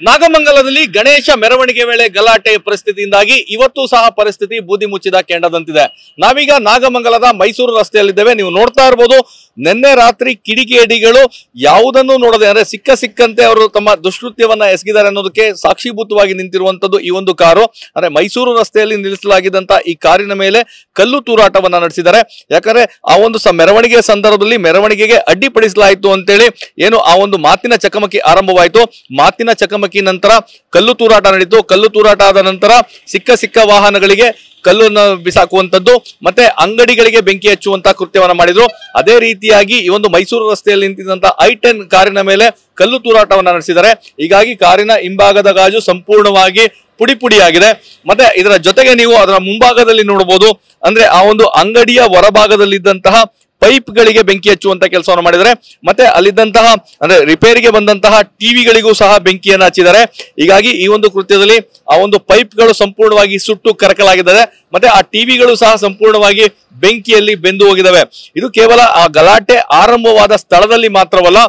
ನಾಗಮಂಗಲದಲ್ಲಿ ಗಣೇಶ ಮೆರವಣಿಗೆ ವೇಳೆ ಗಲಾಟೆ ಪರಿಸ್ಥಿತಿಯಿಂದಾಗಿ ಇವತ್ತು ಸಹ ಪರಿಸ್ಥಿತಿ ಬೂದಿ ಮುಚ್ಚಿದ ಕೆಂಡದಂತಿದೆ. ನಾವೀಗ ನಾಗಮಂಗಲದ ಮೈಸೂರು ರಸ್ತೆಯಲ್ಲಿದ್ದೇವೆ. ನೀವು ನೋಡ್ತಾ ಇರಬಹುದು, ನಿನ್ನೆ ರಾತ್ರಿ ಕಿಡಿಗೇಡಿಗಳು ಯಾವುದನ್ನು ನೋಡದೆ ಅಂದ್ರೆ ಸಿಕ್ಕಂತೆ ಅವರು ತಮ್ಮ ದುಷ್ಕೃತ್ಯವನ್ನ ಎಸಗಿದ್ದಾರೆ ಅನ್ನೋದಕ್ಕೆ ಸಾಕ್ಷೀಭೂತವಾಗಿ ನಿಂತಿರುವಂತದ್ದು ಈ ಒಂದು ಕಾರು. ಅಂದ್ರೆ ಮೈಸೂರು ರಸ್ತೆಯಲ್ಲಿ ನಿಲ್ಲಿಸಲಾಗಿದ್ದಂತ ಈ ಕಾರಿನ ಮೇಲೆ ಕಲ್ಲು ತೂರಾಟವನ್ನ ನಡೆಸಿದ್ದಾರೆ. ಯಾಕಂದ್ರೆ ಆ ಒಂದು ಮೆರವಣಿಗೆ ಸಂದರ್ಭದಲ್ಲಿ ಮೆರವಣಿಗೆಗೆ ಅಡ್ಡಿಪಡಿಸಲಾಯಿತು ಅಂತೇಳಿ ಏನು ಆ ಒಂದು ಮಾತಿನ ಚಕಮಕಿ ಆರಂಭವಾಯಿತು. ಮಾತಿನ ಚಕಮಕಿ ನಂತರ ಕಲ್ಲು ತೂರಾಟ ನಡೀತು. ಕಲ್ಲು ತೂರಾಟ ಆದ ನಂತರ ಸಿಕ್ಕ ವಾಹನಗಳಿಗೆ ಕಲ್ಲನ್ನು ಬಿಸಾಕುವಂತದ್ದು ಮತ್ತೆ ಅಂಗಡಿಗಳಿಗೆ ಬೆಂಕಿ ಹಚ್ಚುವಂತ ಕೃತ್ಯವನ್ನ ಮಾಡಿದ್ರು. ಅದೇ ರೀತಿಯಾಗಿ ಈ ಒಂದು ಮೈಸೂರು ರಸ್ತೆಯಲ್ಲಿ ನಿಂತಿದ್ದಂತ i10 ಕಾರಿನ ಮೇಲೆ ಕಲ್ಲು ತೂರಾಟವನ್ನ ನಡೆಸಿದ್ದಾರೆ. ಹೀಗಾಗಿ ಕಾರಿನ ಹಿಂಭಾಗದ ಗಾಜು ಸಂಪೂರ್ಣವಾಗಿ ಪುಡಿಯಾಗಿದೆ. ಮತ್ತೆ ಇದರ ಜೊತೆಗೆ ನೀವು ಅದರ ಮುಂಭಾಗದಲ್ಲಿ ನೋಡಬಹುದು, ಅಂದ್ರೆ ಆ ಒಂದು ಅಂಗಡಿಯ ಹೊರಭಾಗದಲ್ಲಿದ್ದಂತಹ ಪೈಪ್ ಗಳಿಗೆ ಬೆಂಕಿ ಹಚ್ಚುವಂತ ಕೆಲಸವನ್ನು ಮಾಡಿದರೆ. ಮತ್ತೆ ಅಲ್ಲಿದ್ದಂತಹ ಅಂದ್ರೆ ರಿಪೇರಿಗೆ ಬಂದಂತಹ ಟಿವಿಗಳಿಗೂ ಸಹ ಬೆಂಕಿಯನ್ನು ಹಚ್ಚಿದ್ದಾರೆ. ಹೀಗಾಗಿ ಈ ಒಂದು ಕೃತ್ಯದಲ್ಲಿ ಆ ಒಂದು ಪೈಪ್ ಗಳು ಸಂಪೂರ್ಣವಾಗಿ ಸುಟ್ಟು ಕರಕಲಾಗಿದ್ದಾರೆ. ಮತ್ತೆ ಆ ಟಿವಿಗಳು ಸಹ ಸಂಪೂರ್ಣವಾಗಿ ಬೆಂಕಿಯಲ್ಲಿ ಬೆಂದು ಹೋಗಿದ್ದಾವೆ. ಇದು ಕೇವಲ ಆ ಗಲಾಟೆ ಆರಂಭವಾದ ಸ್ಥಳದಲ್ಲಿ ಮಾತ್ರವಲ್ಲ,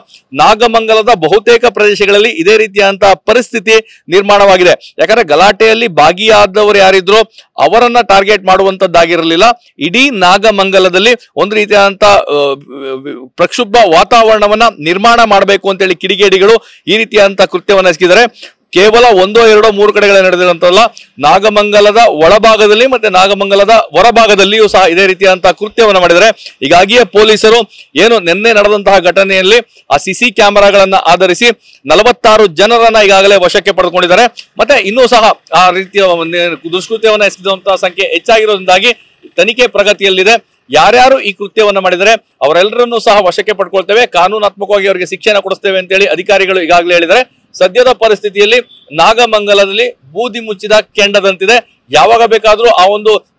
ನಾಗಮಂಗಲದ ಬಹುತೇಕ ಪ್ರದೇಶಗಳಲ್ಲಿ ಇದೇ ರೀತಿಯಾದಂತಹ ಪರಿಸ್ಥಿತಿ ನಿರ್ಮಾಣವಾಗಿದೆ. ಯಾಕಂದ್ರೆ ಗಲಾಟೆಯಲ್ಲಿ ಭಾಗಿಯಾದವರು ಯಾರಿದ್ರು ಅವರನ್ನ ಟಾರ್ಗೆಟ್ ಮಾಡುವಂತದ್ದಾಗಿರಲಿಲ್ಲ. ಇಡೀ ನಾಗಮಂಗಲದಲ್ಲಿ ಒಂದು ರೀತಿಯಾದಂತಹ ಪ್ರಕ್ಷುಬ್ಧ ವಾತಾವರಣವನ್ನ ನಿರ್ಮಾಣ ಮಾಡಬೇಕು ಅಂತೇಳಿ ಕಿಡಿಗೇಡಿಗಳು ಈ ರೀತಿಯಾದಂತಹ ಕೃತ್ಯವನ್ನ ಎಸಗಿದ್ದಾರೆ. ಕೇವಲ 1, 2, 3 ಕಡೆಗಳಲ್ಲಿ ನಡೆದಿರುವಂತಲ್ಲ, ನಾಗಮಂಗಲದ ಒಳಭಾಗದಲ್ಲಿ ಮತ್ತೆ ನಾಗಮಂಗಲದ ಹೊರಭಾಗದಲ್ಲಿಯೂ ಸಹ ಇದೇ ರೀತಿಯಾದಂತಹ ಕೃತ್ಯವನ್ನು ಮಾಡಿದರೆ. ಹೀಗಾಗಿಯೇ ಪೊಲೀಸರು ಏನು ನಿನ್ನೆ ನಡೆದಂತಹ ಘಟನೆಯಲ್ಲಿ ಆ ಸಿಸಿ ಕ್ಯಾಮೆರಾಗಳನ್ನ ಆಧರಿಸಿ 46 ಜನರನ್ನ ಈಗಾಗಲೇ ವಶಕ್ಕೆ ಪಡೆದುಕೊಂಡಿದ್ದಾರೆ. ಮತ್ತೆ ಇನ್ನೂ ಸಹ ಆ ರೀತಿಯ ದುಷ್ಕೃತ್ಯವನ್ನ ಎಸಗಿದಂತಹ ಸಂಖ್ಯೆ ಹೆಚ್ಚಾಗಿರೋದ್ರಿಂದಾಗಿ ತನಿಖೆ ಪ್ರಗತಿಯಲ್ಲಿದೆ. ಯಾರ್ಯಾರು ಈ ಕೃತ್ಯವನ್ನ ಮಾಡಿದರೆ ಅವರೆಲ್ಲರನ್ನೂ ಸಹ ವಶಕ್ಕೆ ಪಡ್ಕೊಳ್ತೇವೆ, ಕಾನೂನಾತ್ಮಕವಾಗಿ ಅವರಿಗೆ ಶಿಕ್ಷೆಯನ್ನು ಕೊಡಿಸ್ತೇವೆ ಅಂತೇಳಿ ಅಧಿಕಾರಿಗಳು ಈಗಾಗಲೇ ಹೇಳಿದ್ದಾರೆ. ಸದ್ಯದ ಪರಿಸ್ಥಿತಿಯಲ್ಲಿ ನಾಗಮಂಗಲದಲ್ಲಿ ಬೂದಿ ಮುಚ್ಚಿದ ಕೆಂಡದಂತಿದೆ. ಯಾವಾಗ ಬೇಕಾದ್ರೂ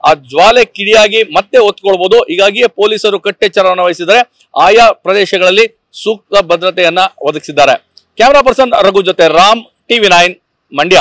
ಆ ಜ್ವಾಲೆ ಕಿಡಿಯಾಗಿ ಮತ್ತೆ ಹೊತ್ಕೊಳ್ಬಹುದು. ಹೀಗಾಗಿಯೇ ಪೊಲೀಸರು ಕಟ್ಟೆಚ್ಚರವನ್ನು ವಹಿಸಿದರೆ ಆಯಾ ಪ್ರದೇಶಗಳಲ್ಲಿ ಸೂಕ್ತ ಭದ್ರತೆಯನ್ನ ಒದಗಿಸಿದ್ದಾರೆ. ಕ್ಯಾಮರಾ ಪರ್ಸನ್ ರಘು ಜೊತೆ ರಾಮ್, TV9 ಮಂಡ್ಯ.